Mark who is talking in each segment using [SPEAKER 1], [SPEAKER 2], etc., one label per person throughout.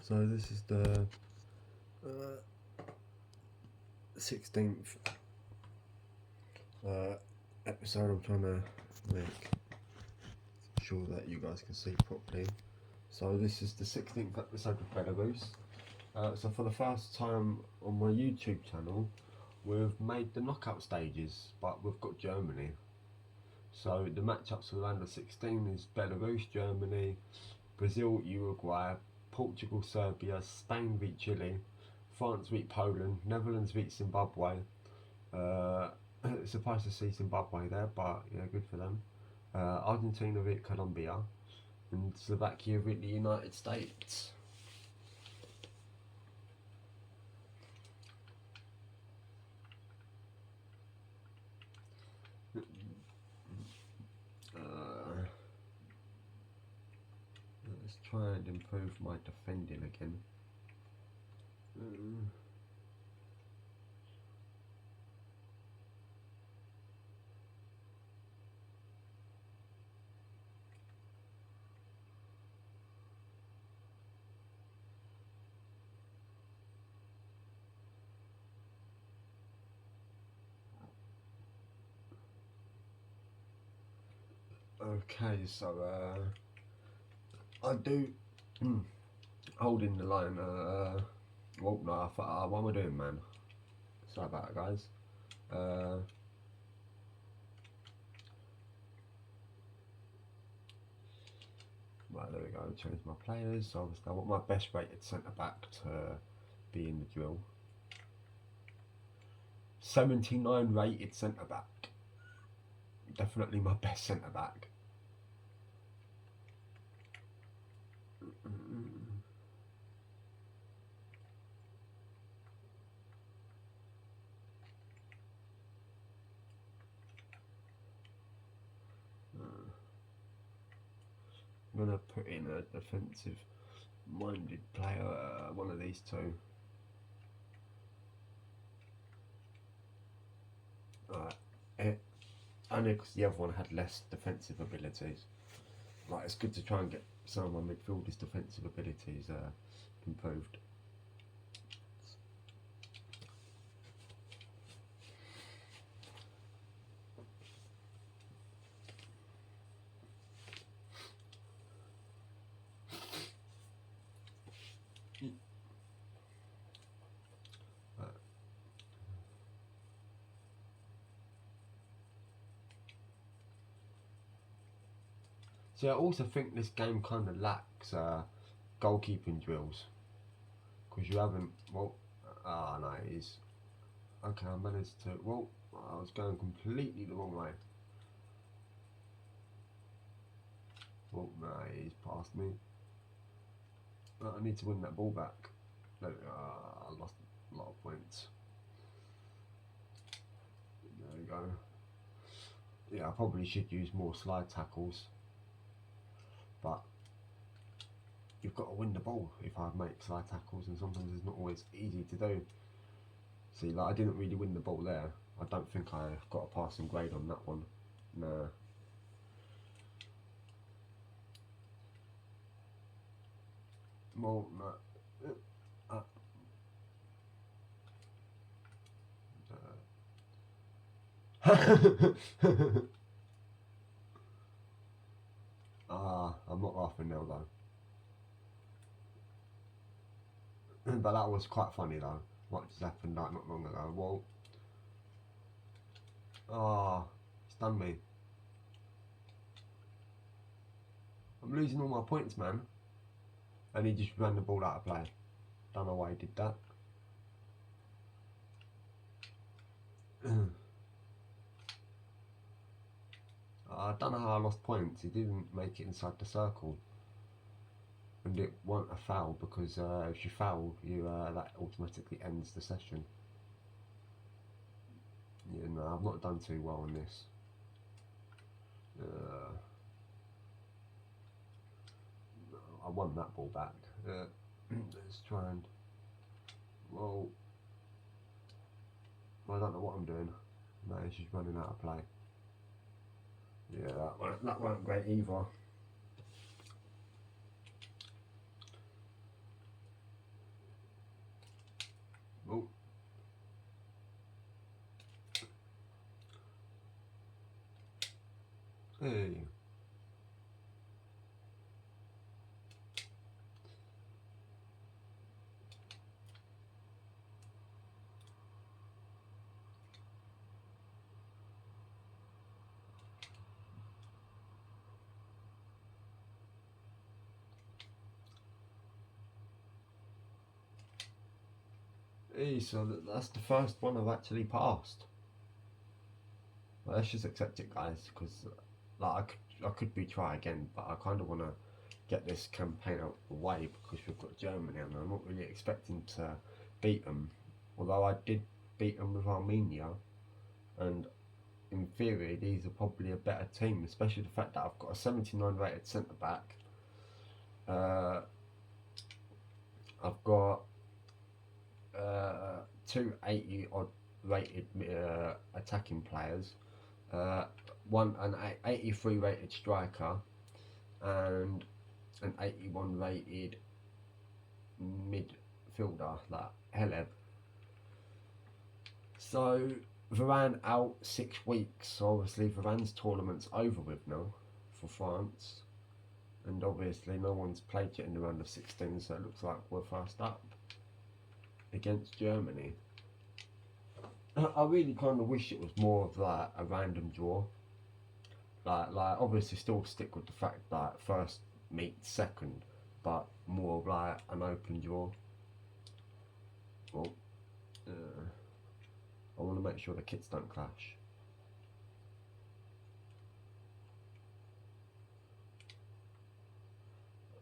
[SPEAKER 1] So this is the 16th episode. I'm trying to make sure that you guys can see properly. So this is the 16th episode of Belarus. So for the first time on my YouTube channel, we've made the knockout stages, but we've got Germany. So the matchups for the round of 16 is Belarus, Germany, Brazil, Uruguay, Portugal, Serbia, Spain beat Chile, France beat Poland, Netherlands beat Zimbabwe. Surprised to see Zimbabwe there, but yeah, good for them. Argentina beat Colombia, and Slovakia beat the United States. Let's try and improve my defending again. Okay, so I do holding the line. Well, no, I thought, what am I doing, man? Sorry about it, guys. Right, there we go. Change my players. So obviously, I want my best rated centre back to be in the drill. 79 rated centre back. Definitely my best centre back. I'm gonna put in a defensive minded player, one of these two. Only because the other one had less defensive abilities. Like, it's good to try and get some of my midfielders' defensive abilities improved. See, I also think this game kind of lacks goalkeeping drills, because you haven't, well, no, it is. Okay, I managed to, well, I was going completely the wrong way. Well, no, he's past me. I need to win that ball back. I lost a lot of points. There we go. Yeah, I probably should use more slide tackles, but you've got to win the ball if I make slide tackles, and sometimes it's not always easy to do. See, like, I didn't really win the ball there. I don't think I got a passing grade on that one. Nah. Well, no. I'm not laughing now though. But that was quite funny though. What just happened like not long ago. Well, it's done me. I'm losing all my points, man. And he just ran the ball out of play. Don't know why he did that. I don't know how I lost points. He didn't make it inside the circle. And it wasn't a foul, because if you foul, that automatically ends the session. Yeah, no, I've not done too well on this. I won that ball back. Let's try and... Well, I don't know what I'm doing. No, it's just running out of play. Yeah, that weren't great either. Hey. Hey, so that's the first one I've actually passed. Well, let's just accept it, guys, because like I could retry again, but I kind of want to get this campaign out of the way because we've got Germany, and I'm not really expecting to beat them. Although I did beat them with Armenia, and in theory these are probably a better team, especially the fact that I've got a 79 rated centre back. I've got two 80 odd rated attacking players, uh, an 83 rated striker, and an 81 rated midfielder, like Heleb. So Varane out 6 weeks. So obviously Varane's tournament's over with now for France, and obviously no one's played yet in the round of 16. So it looks like we're first up against Germany. I really kind of wish it was more of like a random draw. Like obviously still stick with the fact that first meets second, but more of like an open draw. Well, I want to make sure the kits don't clash.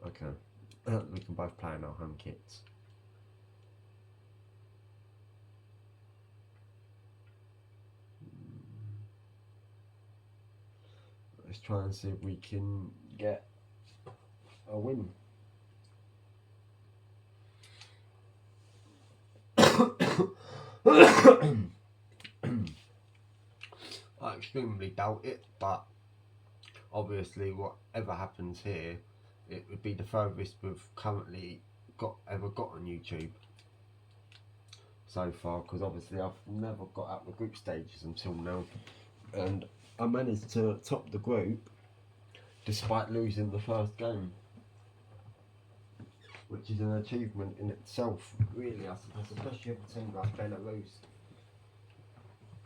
[SPEAKER 1] Okay, we can both play in our home kits. Let's try and see if we can get a win. I extremely doubt it, but obviously whatever happens here, it would be the furthest we've currently ever got on YouTube so far, because obviously I've never got out the group stages until now, and I managed to top the group despite losing the first game, which is an achievement in itself, really, I suppose, especially with a team like Belarus.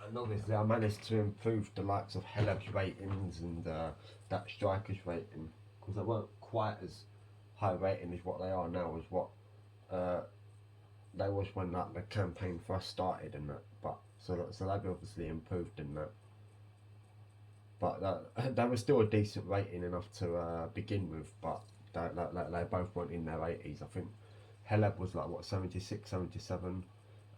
[SPEAKER 1] And obviously I managed to improve the likes of Heleb's ratings and that striker's rating, because they weren't quite as high rating as what they are now, as what uh, they was when like the campaign first started and that. But so they've obviously improved in that. But that was still a decent rating enough to begin with. But they both weren't in their 80s. I think Heleb was like what 76, 77,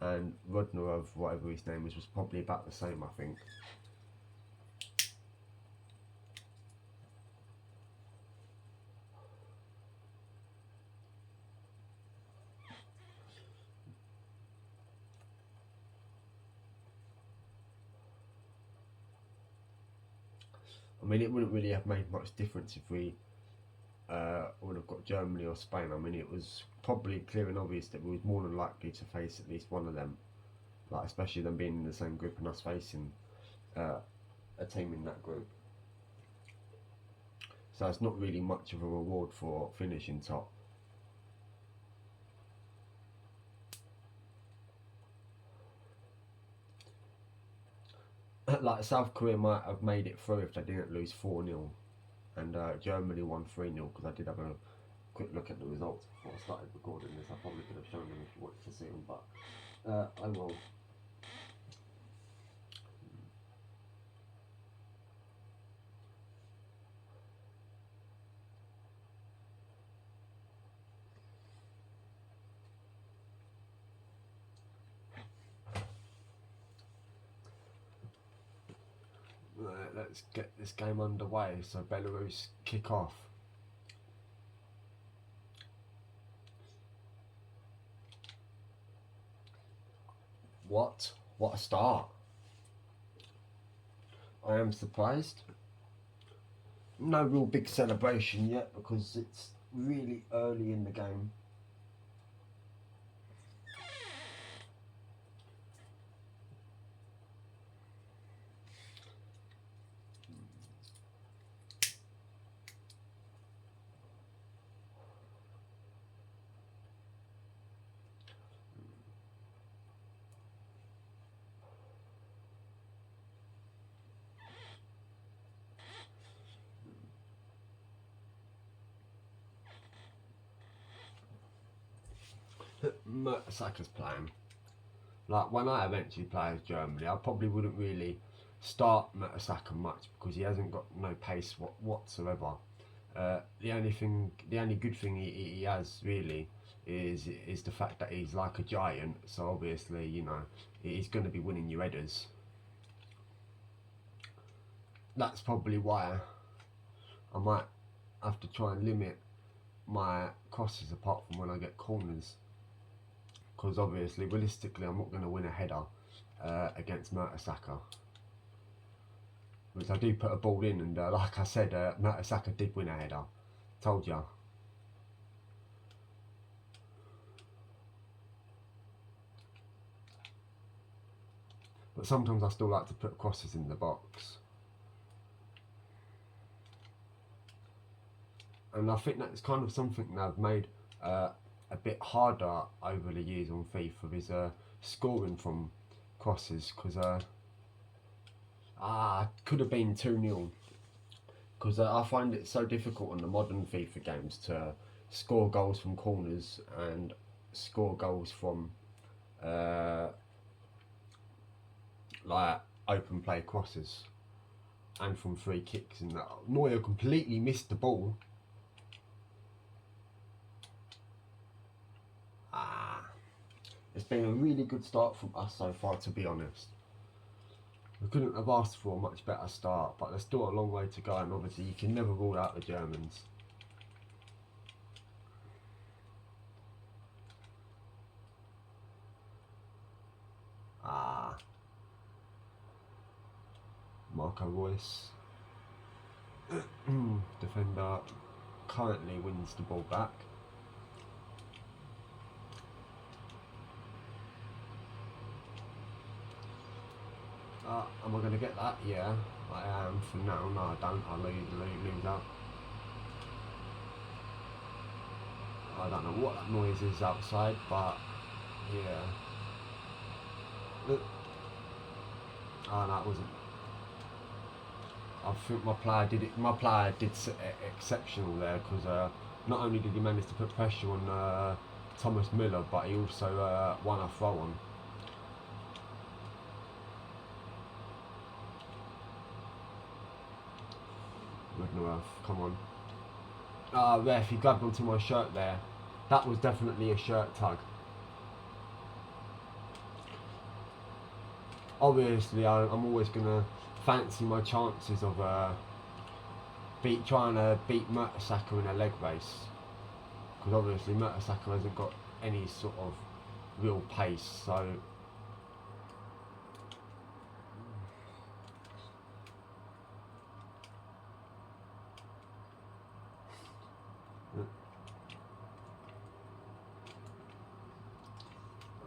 [SPEAKER 1] and Rudnerov, whatever his name was probably about the same, I think. I mean, it wouldn't really have made much difference if we would have got Germany or Spain. I mean, it was probably clear and obvious that we was more than likely to face at least one of them, like especially them being in the same group and us facing uh, a team in that group. So it's not really much of a reward for finishing top. Like South Korea might have made it through if they didn't lose 4-0, and Germany won 3-0, because I did have a quick look at the results before I started recording this. I probably could have shown them if you wanted to see them, but I will. Let's get this game underway. So Belarus kick off. What? What a start. I am surprised. No real big celebration yet because it's really early in the game. Mertesacker's playing. Like, when I eventually play as Germany, I probably wouldn't really start Mertesacker much because he hasn't got no pace whatsoever. The only good thing he has really is the fact that he's like a giant. So obviously, you know, he's going to be winning you headers. That's probably why I might have to try and limit my crosses apart from when I get corners. Because obviously, realistically, I'm not going to win a header against Mertesacker. Which I do put a ball in, and like I said, Mertesacker did win a header. Told ya. But sometimes I still like to put crosses in the box. And I think that's kind of something that I've made a bit harder over the years on FIFA is scoring from crosses, because could have been 2-0. Because I find it so difficult on the modern FIFA games to score goals from corners and score goals from like open play crosses and from free kicks. And Neuer completely missed the ball. It's been a really good start from us so far, to be honest. We couldn't have asked for a much better start, but there's still a long way to go, and obviously you can never rule out the Germans. Marco Reus. Defender currently wins the ball back. Am I going to get that? Yeah, I am for now. No, I don't. I lose out. I don't know what that noise is outside, but yeah. Oh no, it wasn't. I think my player did it. My player did exceptional there, because not only did he manage to put pressure on Thomas Müller, but he also won a throw on. Come on. Ref, he grabbed onto my shirt there. That was definitely a shirt tug. Obviously, I'm always going to fancy my chances of trying to beat Mertesacker in a leg race. Because obviously Mertesacker hasn't got any sort of real pace, so...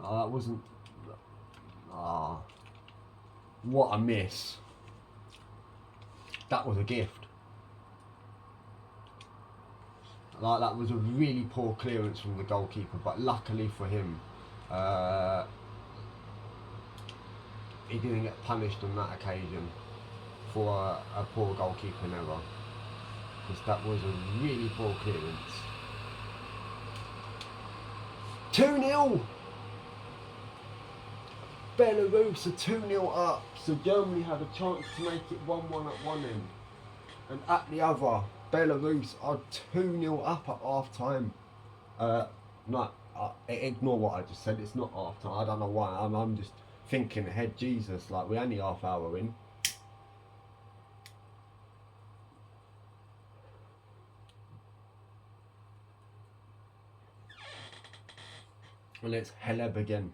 [SPEAKER 1] that wasn't... what a miss. That was a gift. Like, that was a really poor clearance from the goalkeeper, but luckily for him, he didn't get punished on that occasion for a poor goalkeeping error, because that was a really poor clearance. 2-0! Belarus are 2-0 up, so Germany had a chance to make it 1-1 at one end, and at the other, Belarus are 2-0 up at half time. Ignore what I just said, it's not half time. I don't know why, I'm just thinking ahead. Jesus, like, we're only half hour in. And it's Heleb again.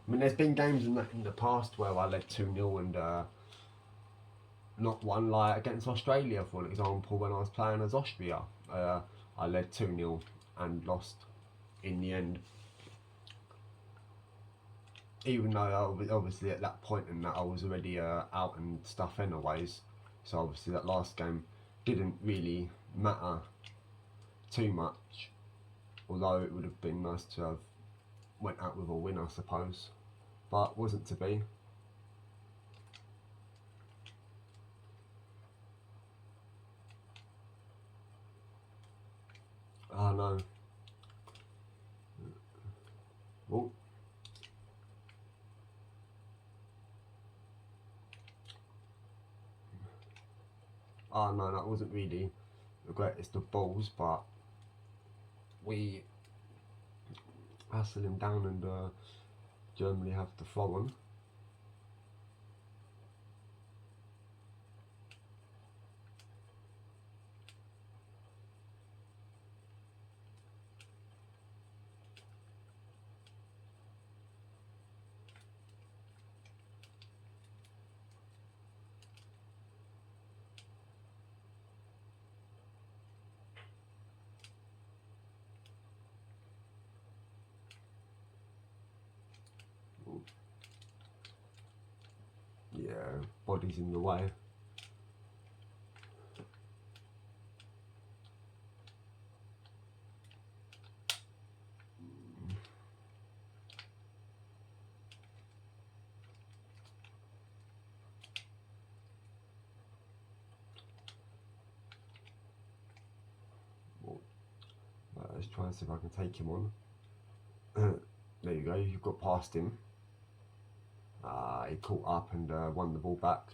[SPEAKER 1] I mean, there's been games in the past where I led 2-0 and not won, like against Australia, for example, when I was playing as Austria. I led 2-0 and lost in the end. Even though obviously at that point in that I was already out and stuff anyways. So obviously that last game didn't really matter too much. Although it would have been nice to have went out with a win, I suppose. But wasn't to be. Oh no. Oh. Oh no, that wasn't really the greatest of balls, but we hustle him down and Germany have to throw him. Yeah, body's in the way. Let's try and see if I can take him on. There you go, you've got past him. He caught up and won the ball back.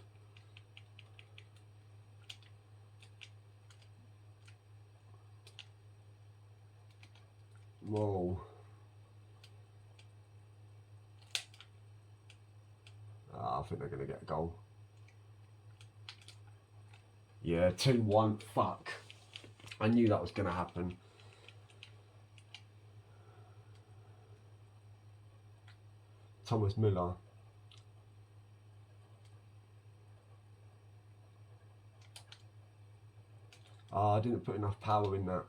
[SPEAKER 1] Whoa. I think they're going to get a goal. Yeah, 2-1. Fuck. I knew that was going to happen. Thomas Müller. I didn't put enough power in that.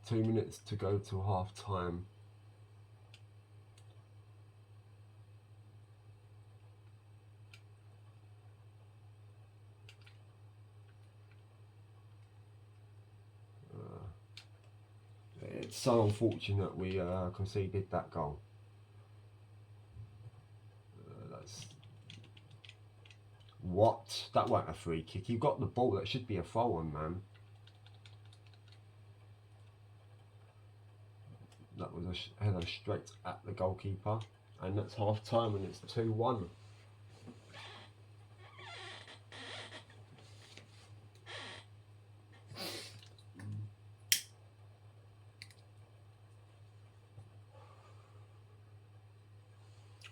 [SPEAKER 1] 2 minutes to go till half time. It's so unfortunate we conceded that goal. What? That weren't a free kick. You got the ball. That should be a foul on, man. That was a header straight at the goalkeeper. And that's half time and it's 2-1.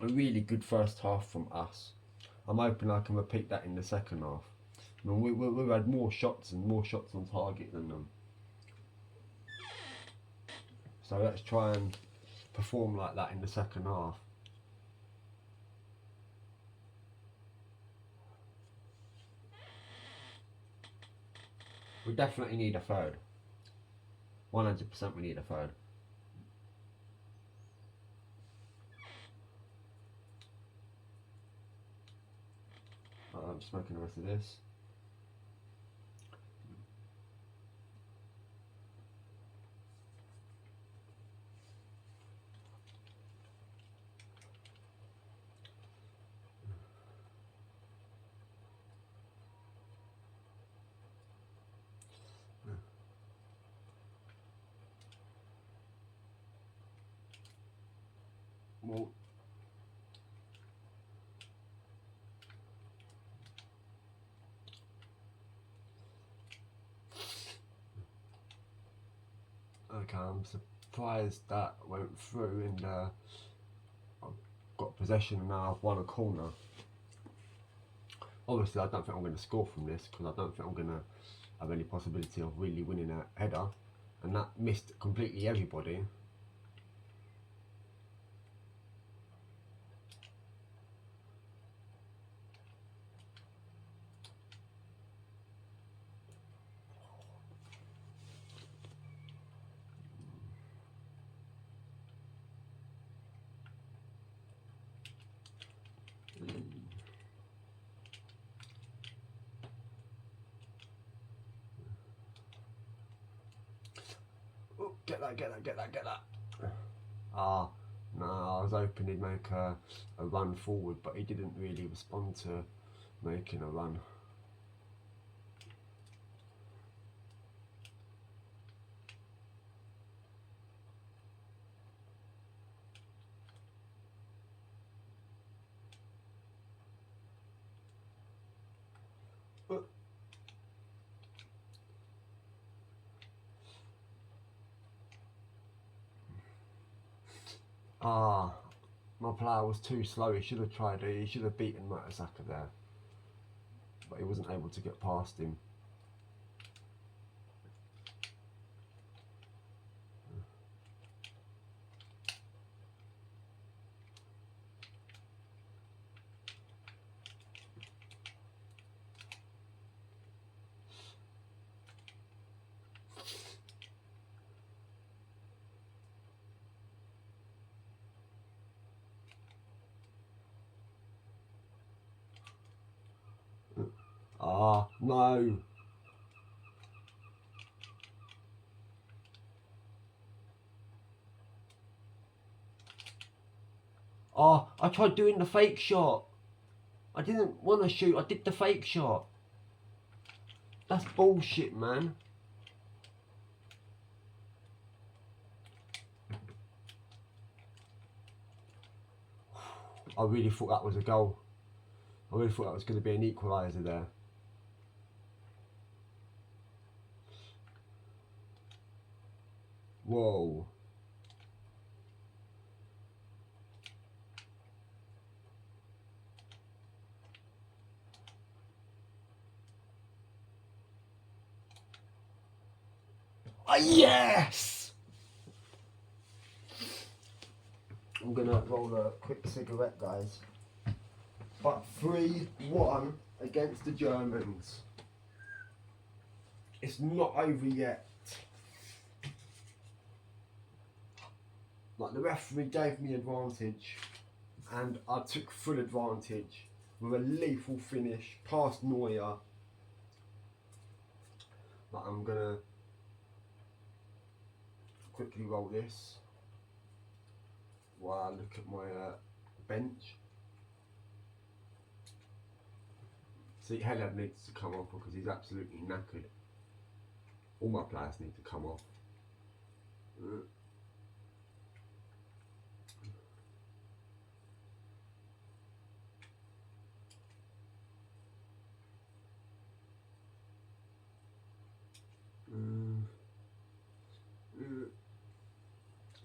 [SPEAKER 1] A really good first half from us. I'm hoping I can repeat that in the second half. I mean, we had more shots and more shots on target than them. So let's try and perform like that in the second half. We definitely need a third. 100% we need a third. I'm just making the rest of this. Well, okay, I'm surprised that went through and I've got possession and now I've won a corner. Obviously I don't think I'm going to score from this because I don't think I'm going to have any possibility of really winning a header, and that missed completely everybody. Oh, get that. Ah, no, I was hoping he'd make a run forward, but he didn't really respond to making a run. Ah, my player was too slow. He should have tried it. He should have beaten Mertesacker there, but he wasn't able to get past him. Ah, no. Oh, I tried doing the fake shot. I didn't want to shoot. I did the fake shot. That's bullshit, man. I really thought that was a goal. I really thought that was going to be an equaliser there. Whoa. Oh, yes! I'm going to roll a quick cigarette, guys. But 3-1 against the Germans. It's not over yet. Like, the referee gave me advantage, and I took full advantage with a lethal finish past Neuer. But I'm gonna quickly roll this while I look at my bench. See, Heleb needs to come off because he's absolutely knackered. All my players need to come off.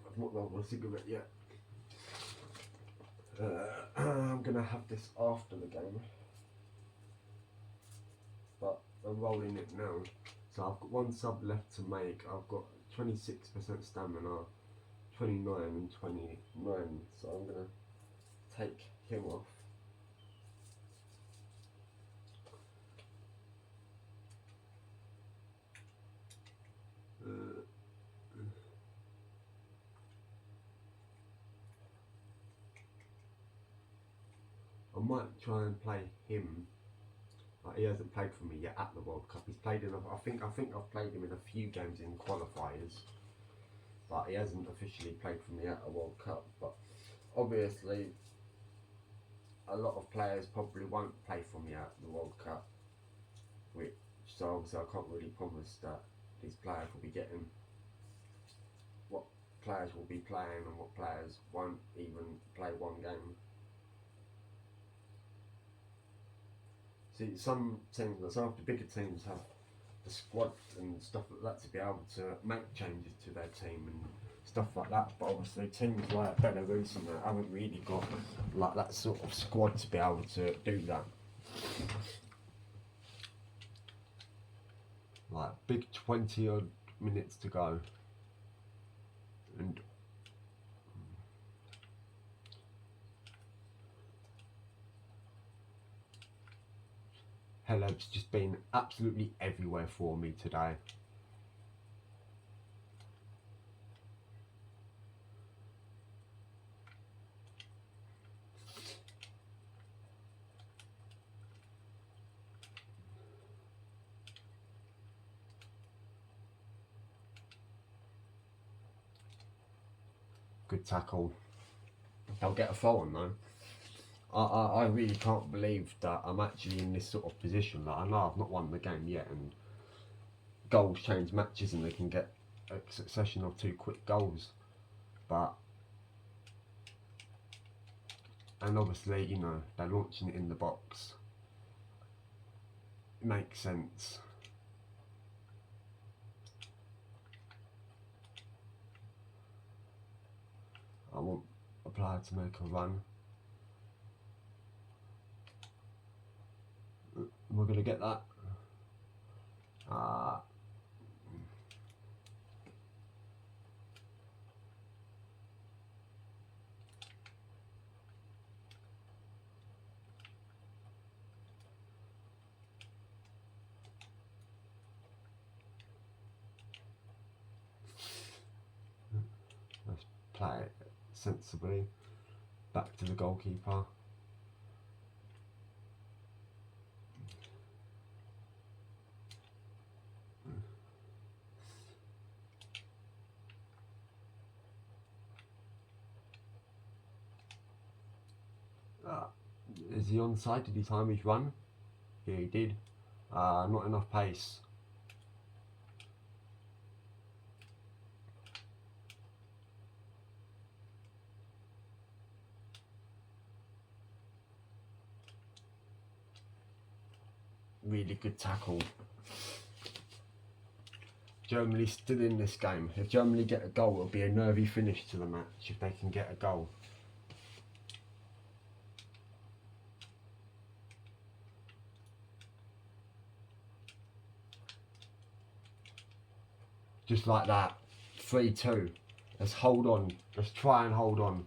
[SPEAKER 1] I've not rolled my cigarette yet. I'm gonna have this after the game, but I'm rolling it now. So I've got one sub left to make. I've got 26% stamina, 29 and 29. So I'm gonna take him off. I might try and play him. He hasn't played for me yet at the World Cup. He's played in. I think I've played him in a few games in qualifiers, but he hasn't officially played for me at the World Cup. But obviously, a lot of players probably won't play for me at the World Cup, so obviously I can't really promise that these players will be getting what players will be playing and what players won't even play one game. See, some teams, some of the bigger teams have the squad and stuff like that to be able to make changes to their team and stuff like that. But obviously, teams like Belarus and that haven't really got like that sort of squad to be able to do that. Like big 20 odd minutes to go, and Heleb's just been absolutely everywhere for me today. Good tackle. They'll get a foul on though. I really can't believe that I'm actually in this sort of position. Like, I know I've not won the game yet, and goals change matches, and they can get a succession of 2 quick goals. But and obviously, you know, they're launching it in the box. It makes sense. I want player to make a run. We're going to get that. Let's play it sensibly. Back to the goalkeeper. Is he onside? Did he time his run? Yeah, he did. Not enough pace. Really good tackle. Germany still in this game. If Germany get a goal, it'll be a nervy finish to the match if they can get a goal. Just like that. 3-2. Let's hold on. Let's try and hold on.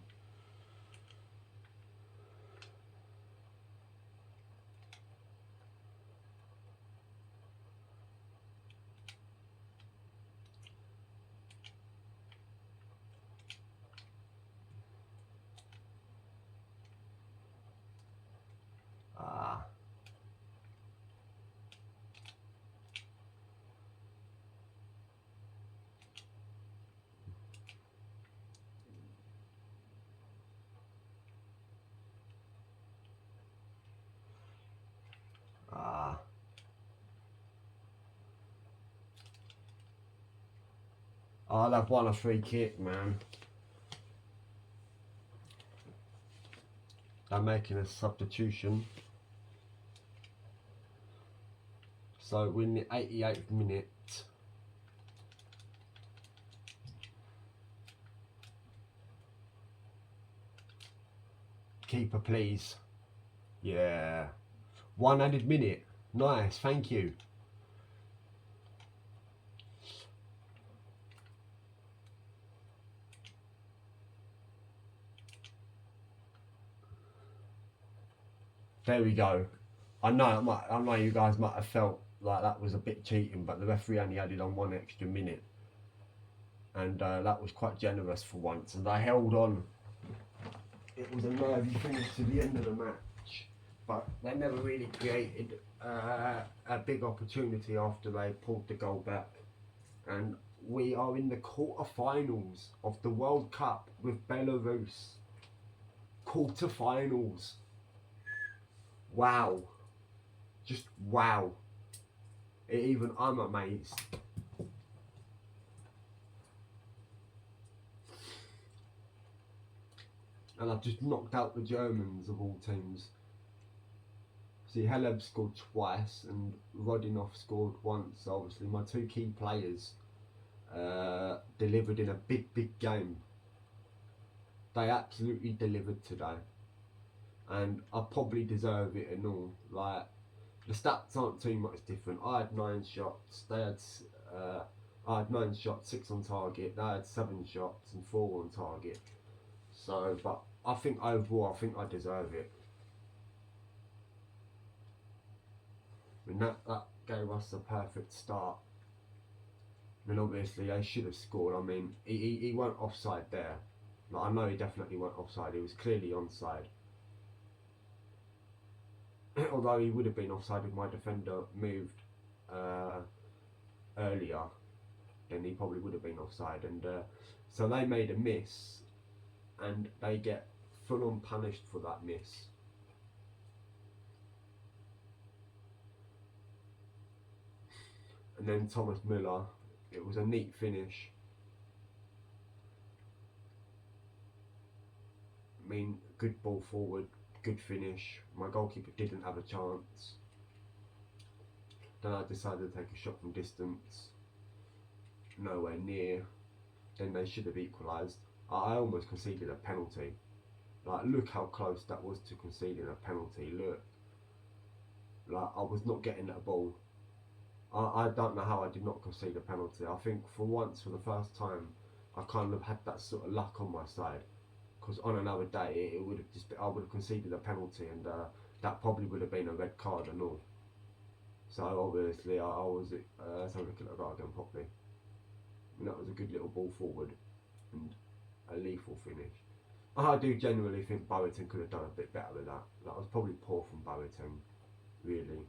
[SPEAKER 1] I'll have won a free kick, man. They're making a substitution. So we're in the 88th minute. Keeper, please. Yeah. 1 added minute. Nice, thank you. There we go. I know you guys might have felt like that was a bit cheating, but the referee only added on 1 extra minute. And that was quite generous for once. And they held on. It was a nervy finish to the end of the match. But they never really created a big opportunity after they pulled the goal back. And we are in the quarter-finals of the World Cup with Belarus. Quarter-finals. Wow. Just wow. Even I'm amazed. And I've just knocked out the Germans of all teams. See, Haleb scored twice and Rodinov scored once. So obviously my 2 key players delivered in a big game. They absolutely delivered today. And I probably deserve it and all. Like, the stats aren't too much different. I had 9 shots. They had I had 9 shots, 6 on target. They had 7 shots and 4 on target. So, but I think overall, I think I deserve it. I mean, that gave us a perfect start. I mean, obviously, they should have scored. I mean, he weren't offside there. Like, I know he definitely weren't offside. He was clearly onside. Although he would have been offside if my defender moved earlier, then he probably would have been offside. And so they made a miss, and they get full on punished for that miss. And then Thomas Müller, it was a neat finish. I mean, good ball forward, good finish. My goalkeeper didn't have a chance. Then I decided to take a shot from distance. Nowhere near. Then they should have equalised. I almost conceded a penalty. Like, look how close that was to conceding a penalty. Look, like, I was not getting that ball. I don't know how I did not concede a penalty. I think for once, for the first time, I kind of had that sort of luck on my side. Because on another day, it would have just been, I would have conceded a penalty, and that probably would have been a red card and all. So obviously, I was let's have a look at the goal again properly. And that was a good little ball forward and a lethal finish. I do genuinely think Boateng could have done a bit better with that. That was probably poor from Boateng, really.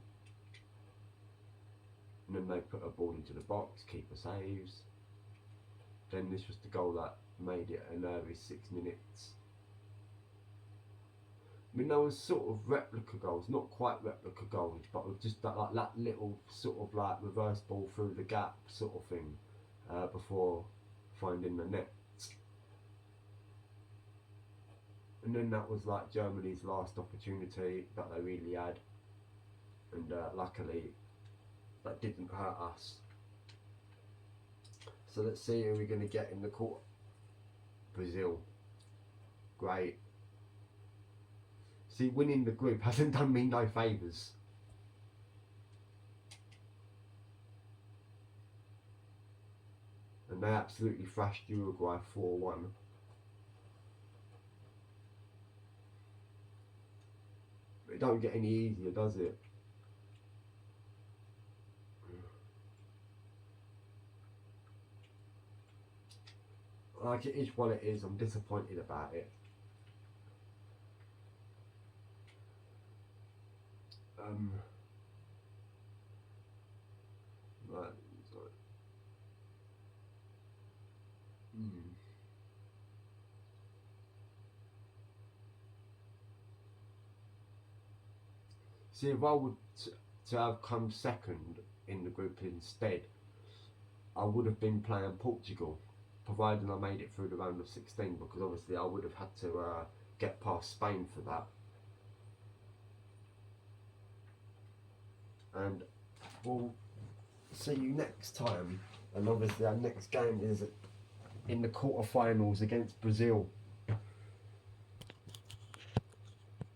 [SPEAKER 1] And then they put a ball into the box, keeper saves. Then this was the goal that made it a nervy 6 minutes. I mean, there was sort of replica goals, not quite replica goals, but with just that little sort of like reverse ball through the gap sort of thing before finding the net. And then that was like Germany's last opportunity that they really had, and luckily that didn't hurt us. So let's see who we're going to get in the quarter. Brazil. Great. See, winning the group hasn't done me no favours. And they absolutely thrashed Uruguay 4-1. It don't get any easier, does it? Like, it is what it is. I'm disappointed about it. Right. See, if I would to have come second in the group instead, I would have been playing Portugal, providing I made it through the round of 16, because obviously I would have had to get past Spain for that. And we'll see you next time. And obviously our next game is in the quarterfinals against Brazil.